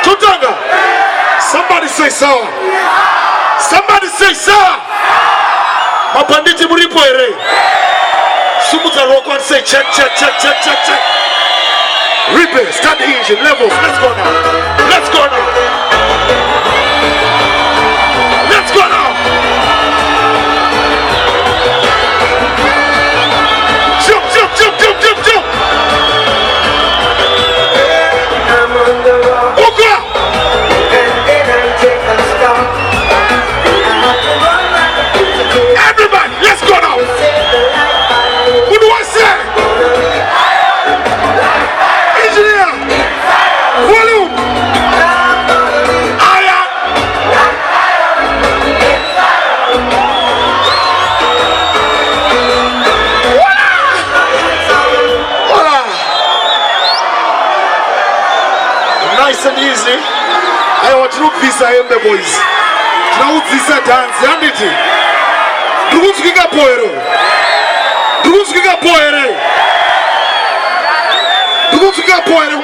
Tutanga. Somebody say so. Somebody say so. Mapanditi muripo ere. Sumuta roko and say check. Rhibhe, stand engine levels. Let's go now. Let's go now. Let's go now. Jump. Oga. Everybody, let's go now. What do I say? Engineer, volume. Nice and easy. I want to visa the boys. Now visa dance, yanditi. Duguskiga poero.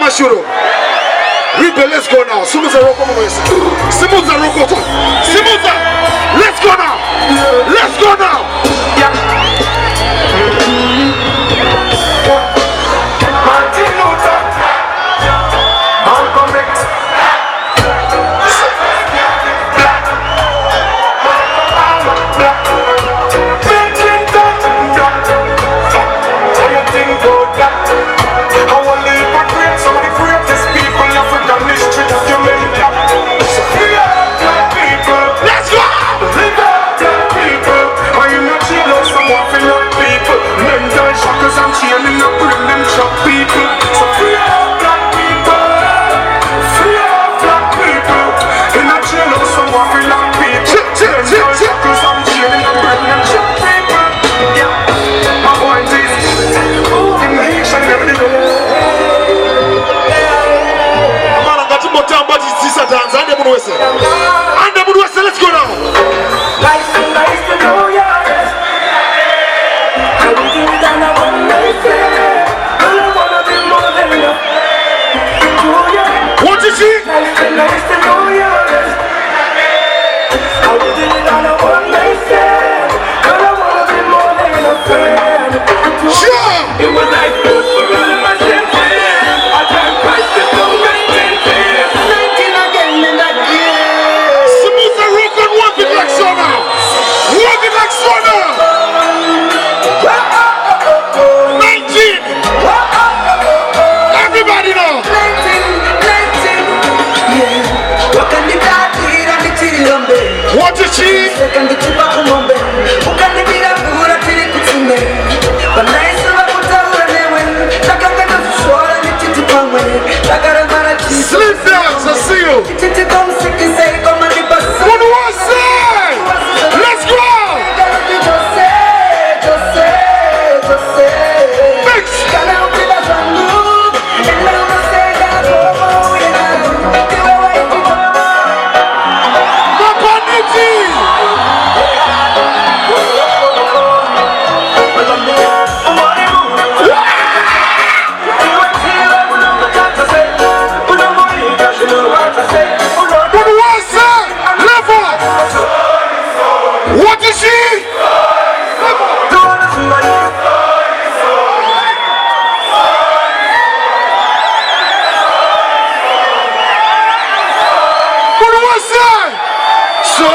Mashuro. Rhibhe, let's go now. Simuza roko mwese. Simuza. Let's go now. Let's go now. Nice to know ya. What is she? Nice to know ya. I did it on a one night stand. I wanna be more than a friend. Sure. It was like food for all of my senses. I can't price the soul expenses. 19 again in that year. Smooth the rock and walk it like sauna. Walk it like sauna. 19. Everybody know. 19. Yeah. What can the daddy and the children? What is she? Second the chip of Mumbai. Who can the be that good at it to me? But nice to have put out when they win. Like I'm going to show and it's to come away. Like I'm going to Slimdoggz, I see you. It's to come sick and say, come on, the bus. What do I say? Let's go. Just say. Mix. Can I help you that one move? And now I say that, oh, yeah. What is she? What do I say? So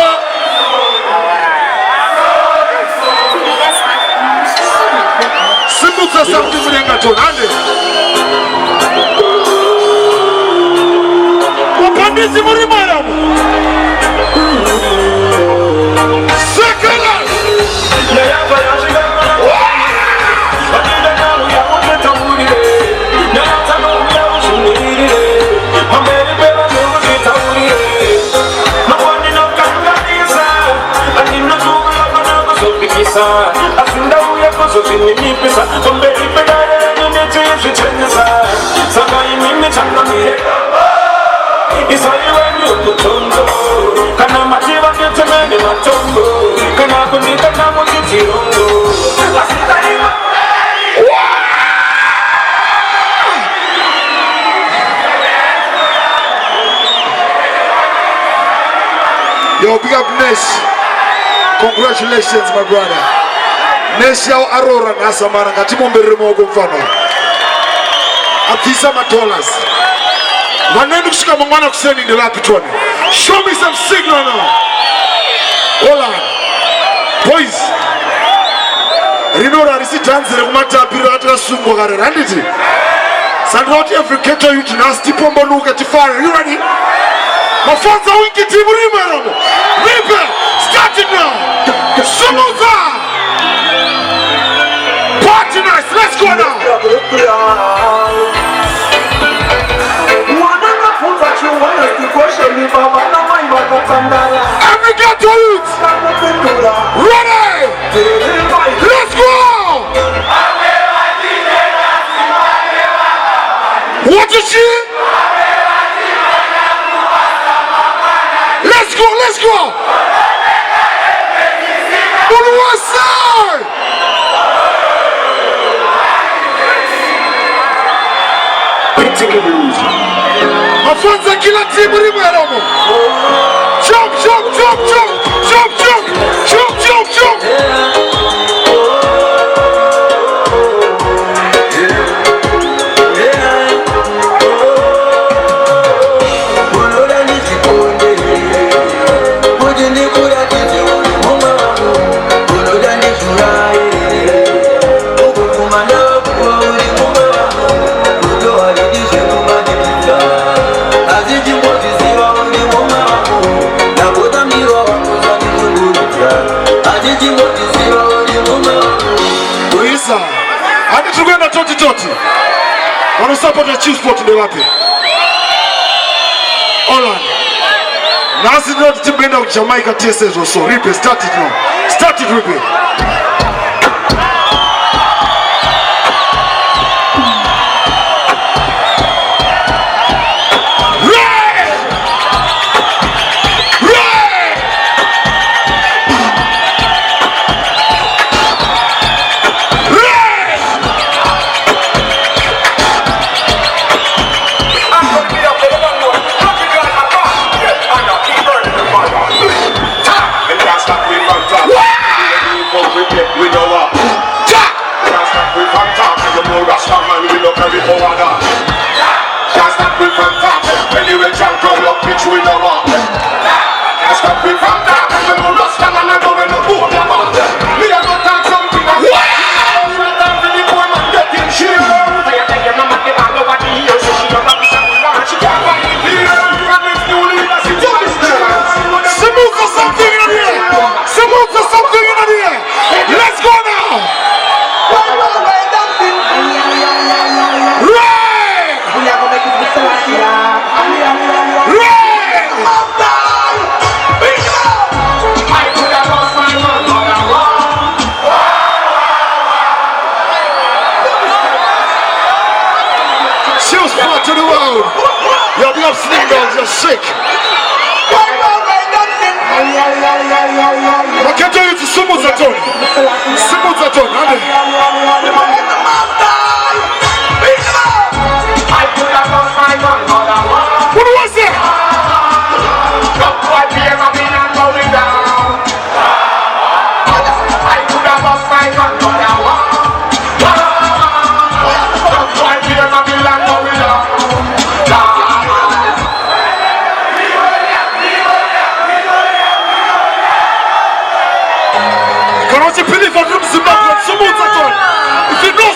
simple to something we ain't got to handle. What is it? Yo, big up Nesh. Congratulations, my brother. Nesh yao Aurora nasamana ngatimombe remoko mfano. Afisa matolas. Wanenu kushika mwana kuseni ndi lapi tuone. Show me some signal now. Hold on. Boys. Rinora risi tanzere kumatapira katika sungo karera. Handiti. Sandwati every keto you nasty pombo luka tifare. You ready? Mafanza wingi timu Rhibhe. Rhibhe. Start it now. Sumuza. Party nice. Let's go now. Every get to it. Ready. Let's go. What is she? Let's go, let's go. On one side. Mafanza kila timu Rhibhe. Jump, jump, jump, jump, jump, jump, jump, jump, jump. I need to go na toti. Wanna support the chief sport in the wapi? Alright. Nasi ndio tibenda Jamaica TSS also. Rhibhe, start it now. Start it, Rhibhe. To the world. Yo, big up Slimdoggz, you're sick. I can't tell you to Sumuza Ton. Sumuza Ton, what was it? If you know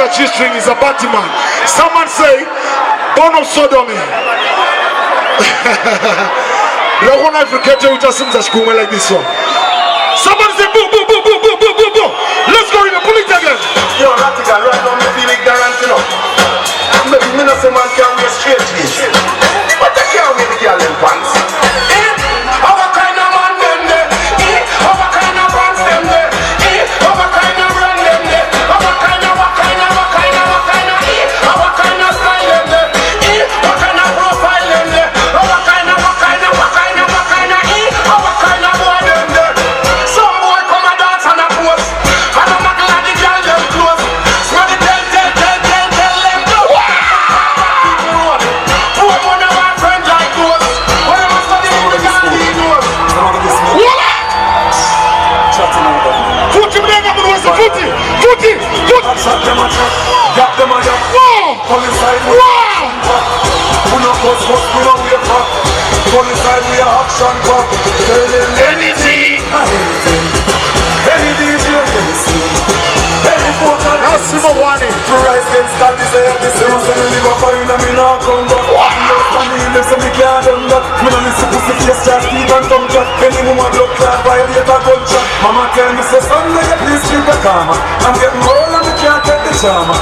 a G-string is a Batman. Someone say, born of sodomy. Loko na Africa uta simza shikume like this one. Somebody say boo boo boo boo boo boo boo boo. Let's go Rhibhe, pull it again. Yo, radical, right now me feel ignorant, you know. Maybe me not say man can wear straight jeans, but I can't wear the girl in pants. Our kind of man them there, our kind of pants them there, our kind of run them there, our kind of our kind of style them there, our kind of profile them there, our kind of boy them there. Some boy come and dance and a pose, and I'm not glad the girl them close. So the tell them no. Poor one of our friends like those. When I must study the girl he knows. Footy, me name was Footy. Shot them a truck, got them a yuck. Come inside we no fuss, we no wait for. Come inside we a action pop. Tell them anything. Any DJ, any scene, any photo. Now Simo Wani. To rise against that is this is when we live up in a mina come back. Me live so me can't done that. Me no miss pussy face chat, teeth and tongue chat. Any woman blood clot, violate a gunshot. Mama tell me say son, please keep the karma. I'm getting old and me can't take the charma.